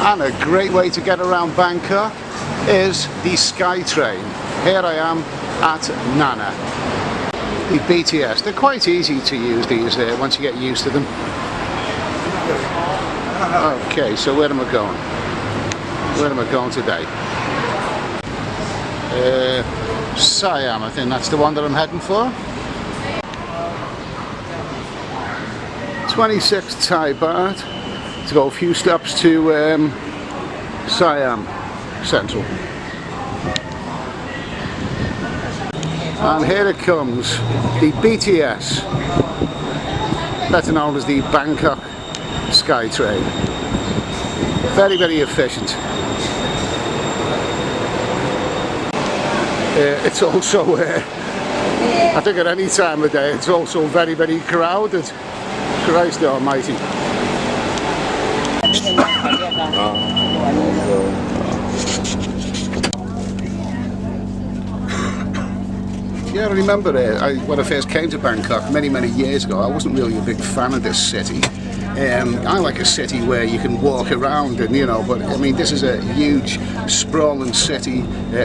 And a great way to get around Bangkok is the Skytrain. Here I am at Nana. The BTS, they're quite easy to use these once you get used to them. Okay, so where am I going? Where am I going today? Siam, I think that's the one that I'm heading for. 26 Thai baht to go a few steps to Siam Central. And here it comes, the BTS, better known as the Bangkok Skytrain. Very, very efficient. It's also, I think at any time of day, it's also very, very crowded. Christ almighty. Yeah, I remember when I first came to Bangkok many, many years ago, I wasn't really a big fan of this city. I like a city where you can walk around and, you know, but I mean, this is a huge sprawling city,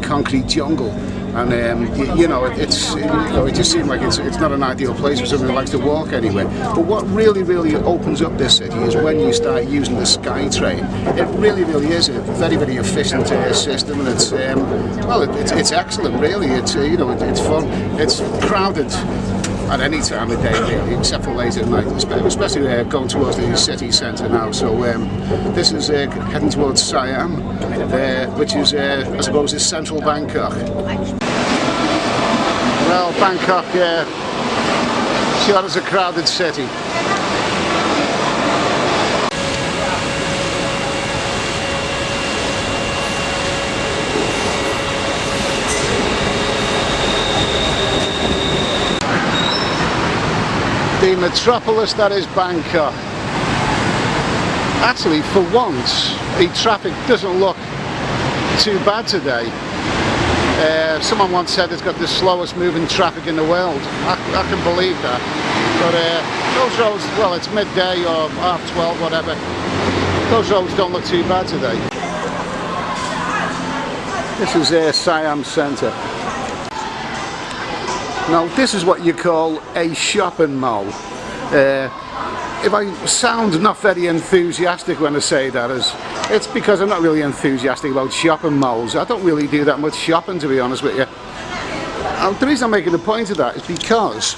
concrete jungle. And you know, it just seemed like it's not an ideal place for someone who likes to walk anywhere. But what really, really opens up this city is when you start using the Skytrain. It really, really is a very, very efficient system, and it's well, it's excellent. Really, it's you know, it's fun. It's crowded at any time of day, really, except for late at night, especially going towards the city centre now. So this is heading towards Siam, which is, I suppose, is Central Bangkok. Well, Bangkok, sure is a crowded city. The metropolis that is Bangkok. Actually, for once, the traffic doesn't look too bad today. Someone once said it's got the slowest moving traffic in the world. I can believe that. But those roads, well, it's midday or 12:30, whatever. Those roads don't look too bad today. This is Siam Centre. Now, this is what you call a shopping mall. If I sound not very enthusiastic when I say that, it's because I'm not really enthusiastic about shopping malls. I don't really do that much shopping, to be honest with you. The reason I'm making a point of that is because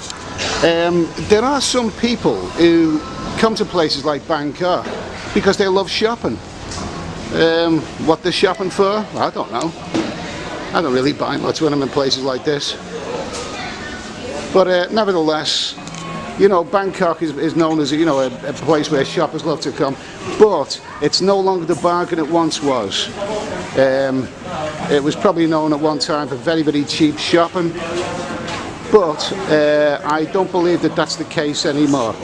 there are some people who come to places like Bangkok because they love shopping. What they're shopping for, I don't know. I don't really buy much when I'm in places like this. But nevertheless, you know, Bangkok is known as, you know, a place where shoppers love to come, but it's no longer the bargain it once was. It was probably known at one time for very, very cheap shopping, but I don't believe that that's the case anymore.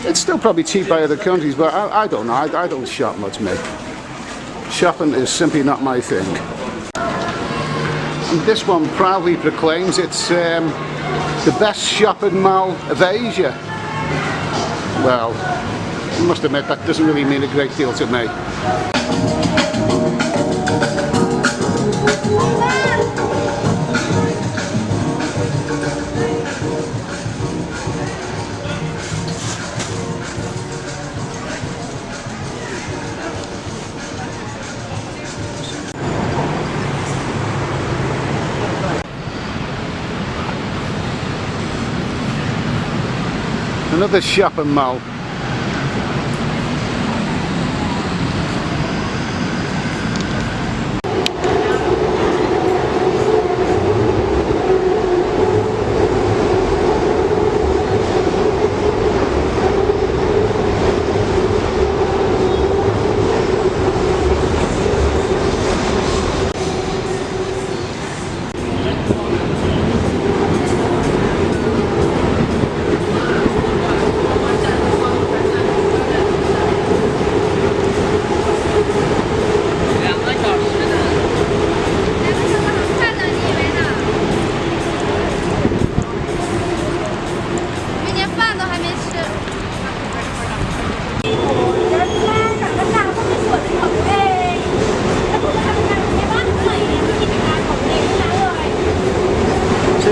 It's still probably cheap by other countries, but I don't know. I don't shop much, mate. Shopping is simply not my thing. And this one proudly proclaims it's the best shopping mall of Asia. Well, I must admit that doesn't really mean a great deal to me. Another shopping mall.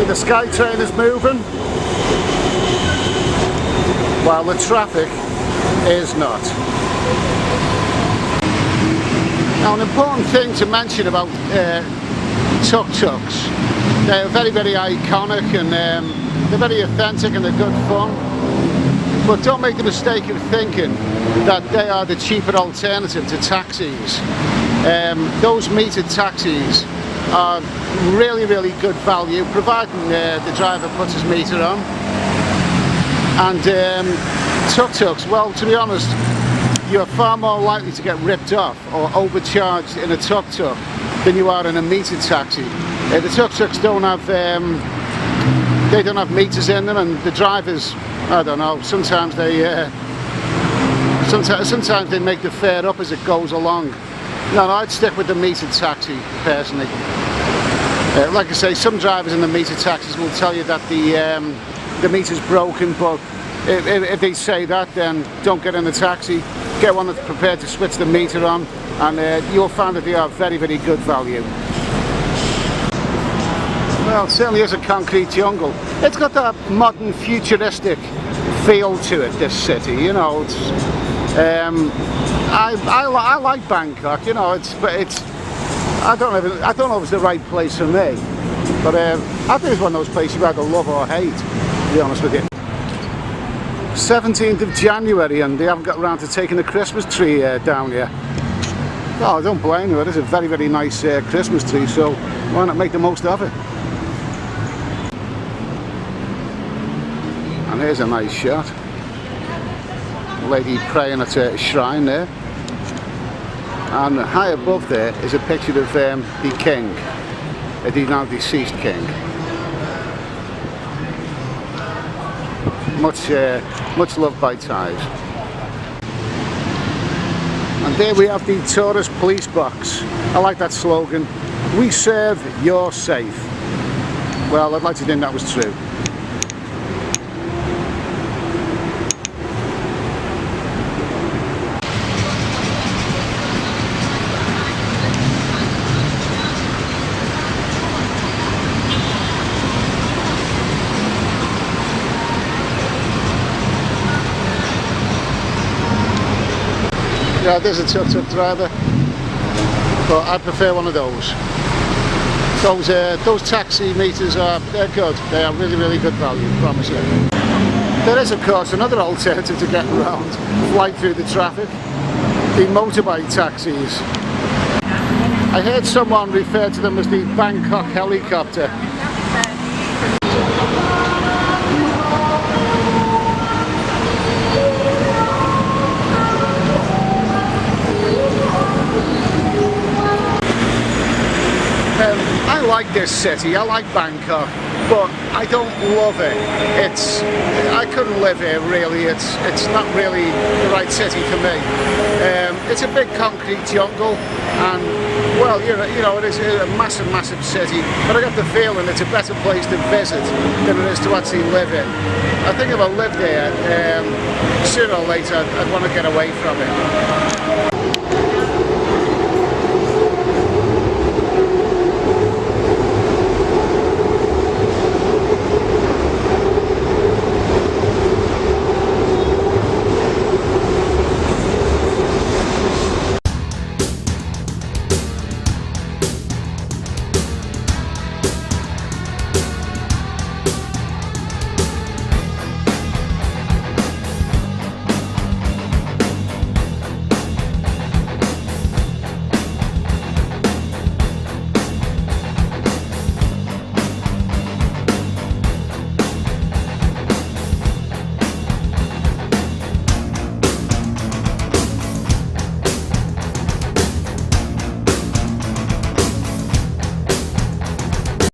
the Skytrain is moving while the traffic is not. Now, an important thing to mention about tuk-tuks, they're very, very iconic, and they're very authentic and they're good fun. But don't make the mistake of thinking that they are the cheaper alternative to taxis. Those metered taxis are really, really good value, providing the driver puts his meter on. And tuk-tuks, well, to be honest, you're far more likely to get ripped off or overcharged in a tuk-tuk than you are in a metered taxi. The tuk-tuks don't have they don't have meters in them, and the drivers, I don't know, sometimes they sometimes they make the fare up as it goes along. No, I'd stick with the metered taxi personally. Like I say, some drivers in the metered taxis will tell you that the meter's broken, but if they say that, then don't get in the taxi. Get one that's prepared to switch the meter on, and you'll find that they are very, very good value. Well, it certainly is a concrete jungle. It's got that modern, futuristic feel to it, this city, you know. It's, I like Bangkok, you know. I don't know if it's the right place for me, but I think it's one of those places you either love or hate, to be honest with you. 17th of January, and they haven't got around to taking the Christmas tree down here. Oh, I don't blame you. It is a very, very nice Christmas tree, so why not make the most of it? And here's a nice shot. A lady praying at a shrine there. And high above there is a picture of the king, the now deceased king. Much loved by Thais. And there we have the tourist police box. I like that slogan. We serve, you're safe. Well, I'd like to think that was true. Yeah, there's a tuk-tuk driver, but I prefer one of those. Those taxi meters they're good. They are really, really good value, promise you. There is, of course, another alternative to getting around, flight through the traffic, the motorbike taxis. I heard someone refer to them as the Bangkok helicopter. I like this city, I like Bangkok, but I don't love it. I couldn't live here really. It's not really the right city for me. It's a big concrete jungle, and well, you know, it is a massive, massive city. But I get the feeling it's a better place to visit than it is to actually live in. I think if I lived there, sooner or later I'd want to get away from it.